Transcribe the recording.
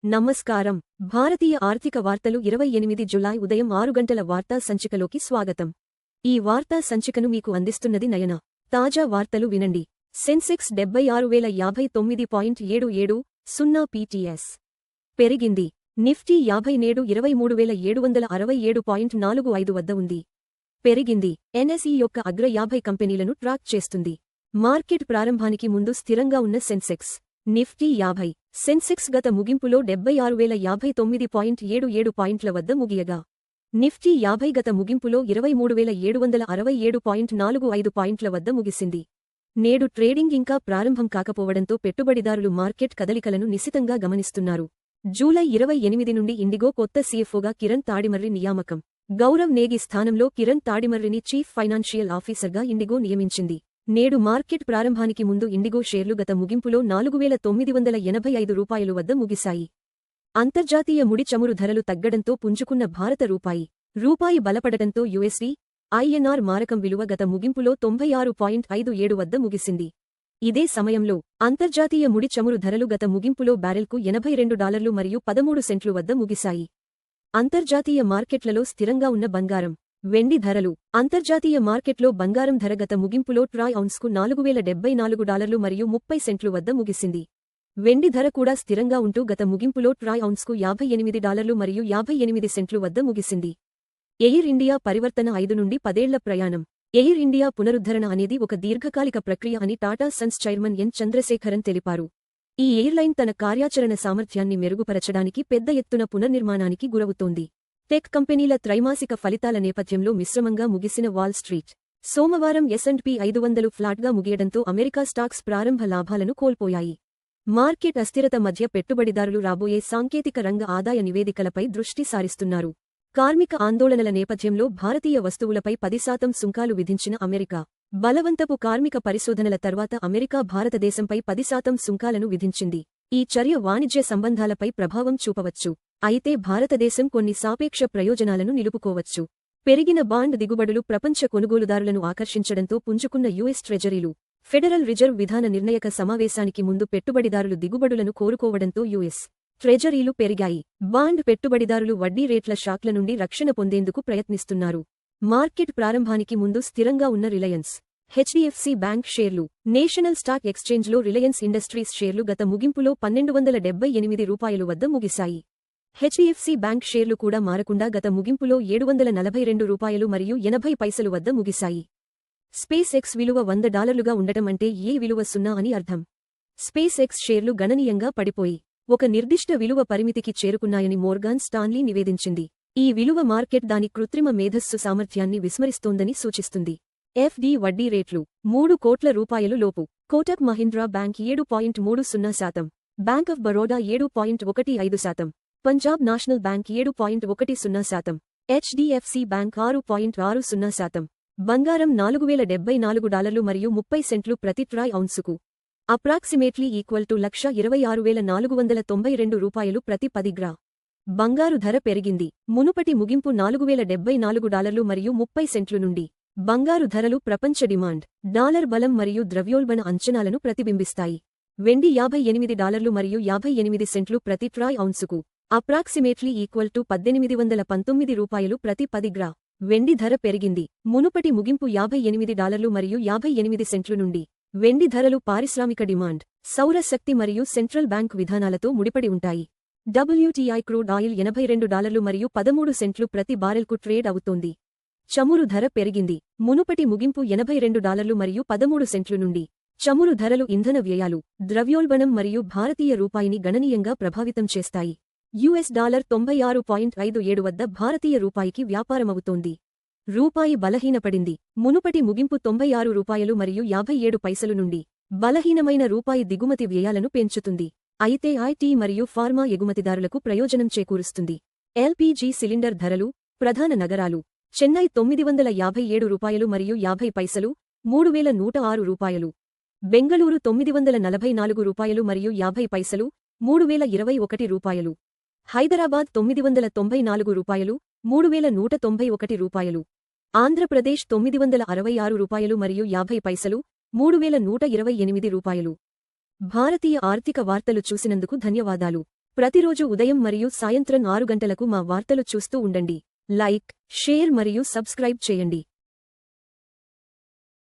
నమస్కారం. భారతీయ ఆర్థిక వార్తలు 28 జులై ఉదయం 6 గంటల వార్తా సంచికలోకి స్వాగతం. ఈ వార్తా సంచికను మీకు అందిస్తున్నది నయన. తాజా వార్తలు వినండి. సెన్సెక్స్ 76,059.77 0 పీటీఎస్ పెరిగింది. నిఫ్టీ 50 నేడు 23,767.45 వద్ద ఉంది. పెరిగింది. ఎన్ఎస్ఈ యొక్క అగ్ర 50 కంపెనీలను ట్రాక్ చేస్తుంది. మార్కెట్ ప్రారంభానికి ముందు స్థిరంగా ఉన్న సెన్సెక్స్ నిఫ్టీ 50. సెన్సెక్స్ గత ముగింపులో 76,059.77 పాయింట్ల వద్ద ముగియగా, నిఫ్టీ 50 గత ముగింపులో 23,767.45 పాయింట్ల వద్ద ముగిసింది. నేడు ట్రేడింగ్ ఇంకా ప్రారంభం కాకపోవడంతో పెట్టుబడిదారులు మార్కెట్ కదలికలను నిశితంగా గమనిస్తున్నారు. జూలై 28 నుండి ఇండిగో కొత్త సీఎఫ్ఓగా కిరణ్ తాడిమర్రి నియామకం. గౌరవ్ నేగి స్థానంలో కిరణ్ తాడిమర్రిని చీఫ్ ఫైనాన్షియల్ ఆఫీసర్గా ఇండిగో నియమించింది. నేడు మార్కెట్ ప్రారంభానికి ముందు ఇండిగో షేర్లు గత ముగింపులో 4,985 రూపాయలు వద్ద ముగిశాయి. అంతర్జాతీయ ముడి చమురు ధరలు తగ్గడంతో పుంజుకున్న భారత రూపాయి బలపడటంతో యుఎస్డీ, ఐఎన్ఆర్ మారకం విలువ గత ముగింపులో 96.57 వద్ద ముగిసింది. ఇదే సమయంలో అంతర్జాతీయ ముడి చమురు ధరలు గత ముగింపులో బ్యారెల్కు $82 మరియు 13 సెంట్లు వద్ద ముగిశాయి. అంతర్జాతీయ మార్కెట్లలో స్థిరంగా ఉన్న బంగారం, వెండి ధరలు. అంతర్జాతీయ మార్కెట్లో బంగారం ధర గత ముగింపులో ట్రాయ్ ఔన్స్కు $4,074 మరియు 30 సెంట్లు వద్ద ముగిసింది. వెండి ధర కూడా స్థిరంగా ఉంటూ గత ముగింపులో ట్రాయ్ ఔన్స్కు $58 మరియు 58 సెంట్లు వద్ద ముగిసింది. ఎయిర్ ఇండియా పరివర్తన 5 నుండి 10 ఏళ్ల ప్రయాణం. ఎయిర్ ఇండియా పునరుద్ధరణ అనేది ఒక దీర్ఘకాలిక ప్రక్రియ అని టాటా సన్స్ చైర్మన్ ఎన్ చంద్రశేఖరన్ తెలిపారు. ఈ ఎయిర్లైన్ తన కార్యాచరణ సామర్థ్యాన్ని మెరుగుపరచడానికి పెద్ద ఎత్తున పునర్నిర్మాణానికి గురవుతోంది. టెక్ కంపెనీల త్రైమాసిక ఫలితాల నేపథ్యంలో మిశ్రమంగా ముగిసిన వాల్ స్ట్రీట్ సోమవారం S&P 500 ఫ్లాట్గా ముగియడంతో అమెరికా స్టాక్స్ ప్రారంభ లాభాలను కోల్పోయాయి. మార్కెట్ అస్థిరత మధ్య పెట్టుబడిదారులు రాబోయే సాంకేతిక రంగ ఆదాయ నివేదికలపై దృష్టి సారిస్తున్నారు. కార్మిక ఆందోళనల నేపథ్యంలో భారతీయ వస్తువులపై 10% సుంకాలు విధించిన అమెరికా. బలవంతపు కార్మిక పరిశోధనల తర్వాత అమెరికా భారతదేశంపై 10% సుంకాలను విధించింది. ఈ చర్య వాణిజ్య సంబంధాలపై ప్రభావం చూపవచ్చు. అయితే భారతదేశం కొన్ని సాపేక్ష ప్రయోజనాలను నిలుపుకోవచ్చు. పెరిగిన బాండ్ దిగుబడులు ప్రపంచ కొనుగోలుదారులను ఆకర్షించడంతో పుంజుకున్న యుఎస్ ట్రెజరీలు. ఫెడరల్ రిజర్వ్ విధాన నిర్ణయక సమావేశానికి ముందు పెట్టుబడిదారులు దిగుబడులను కోరుకోవడంతో యుఎస్ ట్రెజరీలు పెరిగాయి. బాండ్ పెట్టుబడిదారులు వడ్డీ రేట్ల షాక్ల నుండి రక్షణ పొందేందుకు ప్రయత్నిస్తున్నారు. మార్కెట్ ప్రారంభానికి ముందు స్థిరంగా ఉన్న రిలయన్స్, హెచ్డిఎఫ్సి బ్యాంక్ షేర్లు. నేషనల్ స్టాక్ ఎక్స్చేంజ్లో రిలయన్స్ ఇండస్ట్రీస్ షేర్లు గత ముగింపులో $1278 వద్ద ముగిశాయి. హెచ్డిఎఫ్సి బ్యాంక్ షేర్లు కూడా మారకుండా గత ముగింపులో $742 మరియు 80 పైసలు వద్ద ముగిశాయి. స్పేస్ ఎక్స్ విలువ $100గా ఉండటం అంటే ఏ విలువ 0 అని అర్థం. స్పేస్ ఎక్స్ షేర్లు గణనీయంగా పడిపోయి ఒక నిర్దిష్ట విలువ పరిమితికి చేరుకున్నాయని మోర్గాన్ స్టాన్లీ నివేదించింది. ఈ విలువ మార్కెట్ దాని కృత్రిమ మేధస్సు సామర్థ్యాన్ని విస్మరిస్తోందని సూచిస్తుంది. ఎఫ్డి వడ్డీ రేట్లు 3 కోట్ల రూపాయలు లోపు. Kotak Mahindra bank 7.30%, bank of Baroda 7.15%, Punjab national bank 7.10%, HDFC bank 6.60%. బంగారం $4,074 మరియు 30 సెంట్లు ప్రతి ట్రాయ్ ఔన్సుకు. అప్రాక్సిమేట్లీ ఈక్వల్ టు $126,492 ప్రతి 10 గ్రా. బంగారు ధర పెరిగింది. మునుపటి ముగింపు $4,074 మరియు 30 సెంట్లు నుండి. బంగారు ధరలు ప్రపంచ డిమాండ్, డాలర్ బలం మరియు ద్రవ్యోల్బణ అంచనాలను ప్రతిబింబిస్తాయి. వెండి $58 మరియు 58 సెంట్లు ప్రతి ట్రాయ్ ఔన్సుకు. అప్రాక్సిమేట్లీ ఈక్వల్ టు $1,819 ప్రతి 10 గ్రా. వెండి ధర పెరిగింది. మునుపటి ముగింపు $58 మరియు 58 సెంట్లు నుండి. వెండి ధరలు పారిశ్రామిక డిమాండ్, సౌర శక్తి మరియు సెంట్రల్ బ్యాంక్ విధానాలతో ముడిపడి ఉంటాయి. WTI క్రూడ్ ఆయిల్ $82 మరియు 13 సెంట్లు ప్రతి బారెల్కు ట్రేడ్ అవుతోంది. చమురు ధర పెరిగింది. మునుపటి ముగింపు $82 మరియు 13 సెంట్లు నుండి. చమురు ధరలు ఇంధన వ్యయాలు, ద్రవ్యోల్బణం మరియు భారతీయ రూపాయిని గణనీయంగా ప్రభావితం చేస్తాయి. యుఎస్ డాలర్ 96.57 వద్ద భారతీయ రూపాయికి వ్యాపారమవుతోంది. రూపాయి బలహీనపడింది. మునుపటి ముగింపు $96 మరియు 57 పైసలు నుండి. బలహీనమైన రూపాయి దిగుమతి వ్యయాలను పెంచుతుంది. అయితే ఐటీ మరియు ఫార్మా ఎగుమతిదారులకు ప్రయోజనం చేకూరుస్తుంది. ఎల్పీజీ సిలిండర్ ధరలు. ప్రధాన నగరాలు: చెన్నై $957 మరియు 50 పైసలు, $3,106. బెంగళూరు $944 మరియు 50 పైసలు, $3,021. హైదరాబాద్ $994, $3,191. ఆంధ్రప్రదేశ్ $966 మరియు 50 పైసలు, $3,128. భారతీయ ఆర్థిక వార్తలు చూసినందుకు ధన్యవాదాలు. ప్రతిరోజు ఉదయం మరియు సాయంత్రం 6 గంటలకు మా వార్తలు చూస్తూ ఉండండి. లైక్, షేర్ మరియు సబ్స్క్రైబ్ చేయండి.